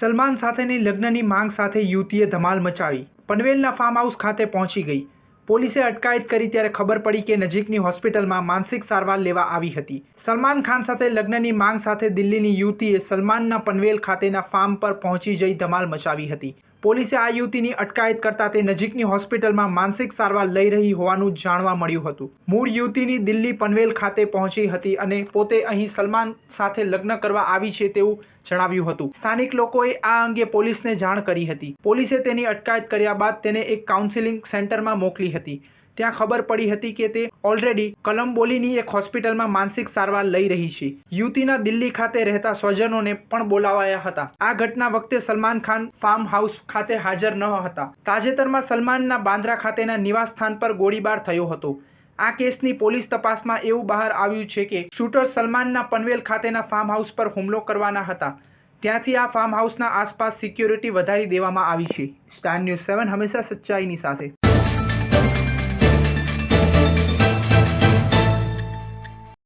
સલમાન સાથેની લગ્નની માંગ સાથે યુવતીએ ધમાલ મચાવી પનવેલના ફાર્મ હાઉસ ખાતે પહોંચી ગઈ। પોલીસે અટકાયત કરી ત્યારે ખબર પડી કે નજીકની હોસ્પિટલમાં માનસિક સારવાર લેવા આવી હતી। સલમાન ખાન સાથે લગ્નની માંગ સાથે દિલ્હીની યુવતીએ સલમાનના પનવેલ ખાતેના ફાર્મ પર પહોંચી જઈ ધમાલ મચાવી હતી। પોલીસે આ યુવતીની અટકાયત કરતા તે નજીકની હોસ્પિટલમાં માનસિક સારવાર લઈ રહી હોવાનું જાણવા મળ્યું હતું। મૂળ યુવતીની દિલ્હી પનવેલ ખાતે પહોંચી હતી અને પોતે અહીં સલમાન સાથે લગ્ન કરવા આવી છે તેવું જણાવ્યું હતું। સ્થાનિક લોકોએ આ અંગે પોલીસને જાણ કરી હતી। પોલીસે તેની અટકાયત કર્યા બાદ તેને એક કાઉન્સિલિંગ સેન્ટરમાં મોકલી હતી। ત્યાં ખબર પડી હતી કે તે ઓલરેડી કોલંબોલીની એક હોસ્પિટલમાં માનસિક સારવાર લઈ રહી છે। યુવતીના દિલ્હી ખાતે રહેતા સ્વજનોને પણ બોલાવાયા હતા। આ ઘટના વખતે સલમાન ખાન ફાર્મ હાઉસ ખાતે હાજર ન હતા। તાજેતરમાં સલમાનના બાંદ્રા ખાતેના નિવાસસ્થાન પર ગોળીબાર થયો હતો। આ કેસની પોલીસ તપાસમાં એવું બહાર આવ્યું છે કે શૂટર સલમાનના પનવેલ ખાતેના ફાર્મ હાઉસ પર હુમલો કરવાના હતા। ત્યાંથી આ ફાર્મ હાઉસના આસપાસ સિક્યોરિટી વધારી દેવામાં આવી છે। સ્ટાર ન્યૂઝ 7 હંમેશા સચ્ચાઈની સાથે।